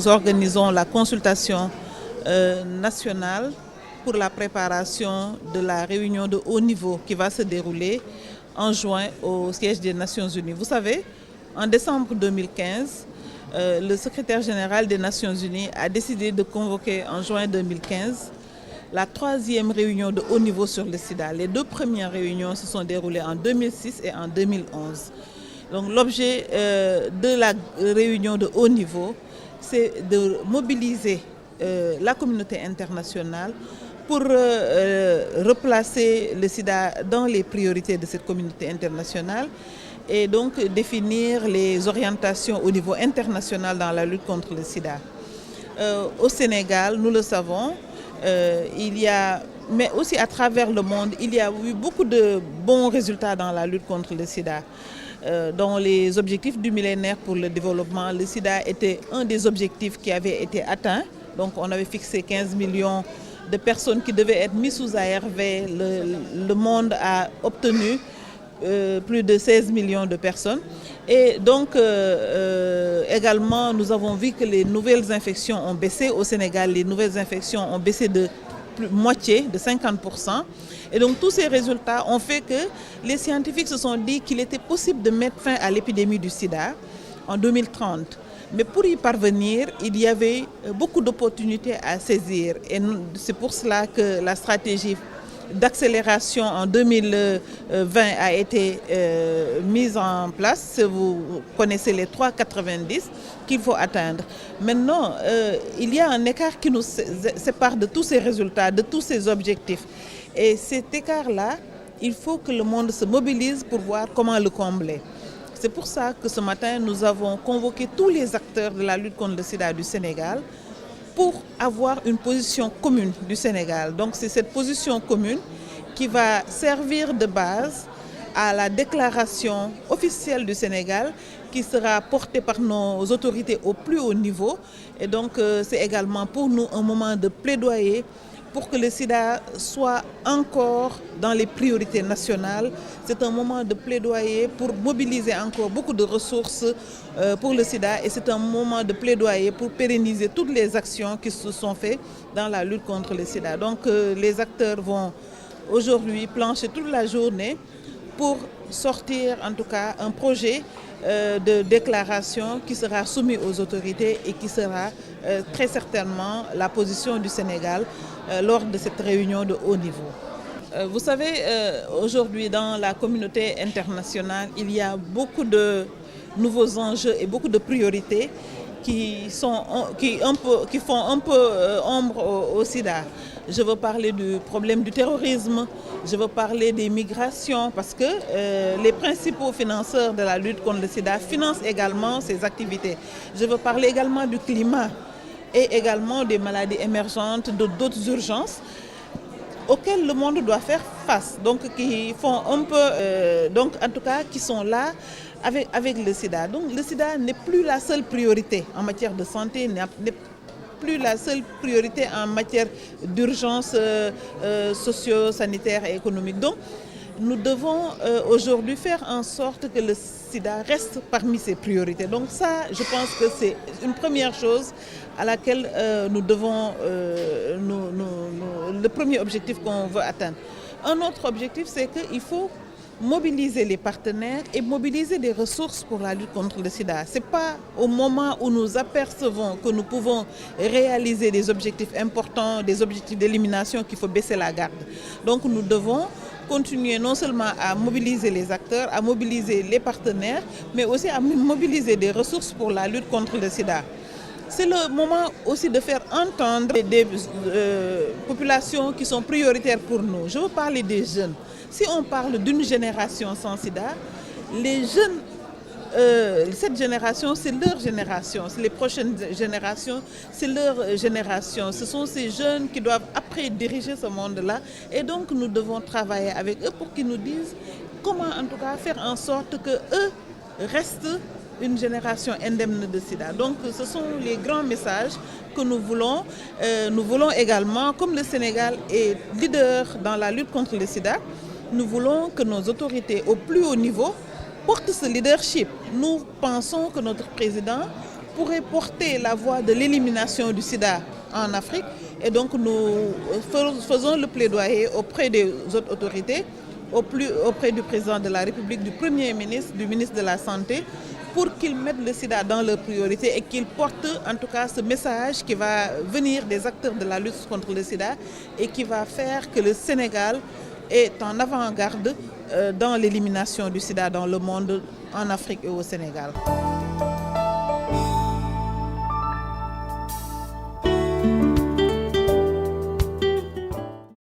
nous organisons la consultation nationale pour la préparation de la réunion de haut niveau qui va se dérouler en juin au siège des Nations Unies. Vous savez, en décembre 2015, le secrétaire général des Nations Unies a décidé de convoquer en juin 2015 la 3e réunion de haut niveau sur le sida. Les 2 premières réunions se sont déroulées en 2006 et en 2011. Donc l'objet de la réunion de haut niveau, c'est de mobiliser la communauté internationale pour replacer le sida dans les priorités de cette communauté internationale et donc définir les orientations au niveau international dans la lutte contre le sida. Au Sénégal, nous le savons, mais aussi à travers le monde, il y a eu beaucoup de bons résultats dans la lutte contre le sida. Dans les objectifs du millénaire pour le développement, le sida était un des objectifs qui avait été atteint. Donc on avait fixé 15 millions de personnes qui devaient être mises sous ARV. Le monde a obtenu plus de 16 millions de personnes. Et donc également, nous avons vu que les nouvelles infections ont baissé au Sénégal. Les nouvelles infections ont baissé de moitié, de 50%. Et donc tous ces résultats ont fait que les scientifiques se sont dit qu'il était possible de mettre fin à l'épidémie du sida en 2030. Mais pour y parvenir, il y avait beaucoup d'opportunités à saisir. Et c'est pour cela que la stratégie d'accélération en 2020 a été mise en place. Vous connaissez les 3,90 qu'il faut atteindre. Maintenant, il y a un écart qui nous sépare de tous ces résultats, de tous ces objectifs. Et cet écart-là, il faut que le monde se mobilise pour voir comment le combler. C'est pour ça que ce matin, nous avons convoqué tous les acteurs de la lutte contre le sida du Sénégal pour avoir une position commune du Sénégal. Donc c'est cette position commune qui va servir de base à la déclaration officielle du Sénégal qui sera portée par nos autorités au plus haut niveau. Et donc c'est également pour nous un moment de plaidoyer pour que le sida soit encore dans les priorités nationales. C'est un moment de plaidoyer pour mobiliser encore beaucoup de ressources pour le sida et c'est un moment de plaidoyer pour pérenniser toutes les actions qui se sont faites dans la lutte contre le sida. Donc les acteurs vont aujourd'hui plancher toute la journée pour sortir en tout cas un projet de déclaration qui sera soumis aux autorités et qui sera très certainement la position du Sénégal lors de cette réunion de haut niveau. Vous savez, aujourd'hui dans la communauté internationale, il y a beaucoup de nouveaux enjeux et beaucoup de priorités qui font un peu ombre au sida. Je veux parler du problème du terrorisme, je veux parler des migrations parce que les principaux financeurs de la lutte contre le sida financent également ces activités. Je veux parler également du climat et également des maladies émergentes, d'autres urgences auxquelles le monde doit faire face, donc qui font un peu, donc en tout cas qui sont là avec le sida. Donc le sida n'est plus la seule priorité en matière de santé, n'est plus la seule priorité en matière d'urgence socio-sanitaire et économique. Donc nous devons aujourd'hui faire en sorte que le sida reste parmi ces priorités. Donc ça, je pense que c'est une première chose à laquelle nous devons, le premier objectif qu'on veut atteindre. Un autre objectif, c'est qu'il faut mobiliser les partenaires et mobiliser des ressources pour la lutte contre le sida. Ce n'est pas au moment où nous apercevons que nous pouvons réaliser des objectifs importants, des objectifs d'élimination qu'il faut baisser la garde. Donc nous devons continuer non seulement à mobiliser les acteurs, à mobiliser les partenaires, mais aussi à mobiliser des ressources pour la lutte contre le sida. C'est le moment aussi de faire entendre des populations qui sont prioritaires pour nous. Je veux parler des jeunes. Si on parle d'une génération sans sida, les jeunes, cette génération, c'est leur génération. C'est les prochaines générations, c'est leur génération. Ce sont ces jeunes qui doivent après diriger ce monde-là. Et donc nous devons travailler avec eux pour qu'ils nous disent comment en tout cas faire en sorte qu'eux restent une génération indemne de sida. Donc ce sont les grands messages que nous voulons. Nous voulons également, comme le Sénégal est leader dans la lutte contre le sida, nous voulons que nos autorités au plus haut niveau portent ce leadership. Nous pensons que notre président pourrait porter la voix de l'élimination du sida en Afrique. Et donc nous faisons le plaidoyer auprès des autres autorités, auprès du président de la République, du Premier ministre, du ministre de la Santé, pour qu'ils mettent le sida dans leurs priorités et qu'ils portent en tout cas ce message qui va venir des acteurs de la lutte contre le sida et qui va faire que le Sénégal est en avant-garde dans l'élimination du sida dans le monde, en Afrique et au Sénégal.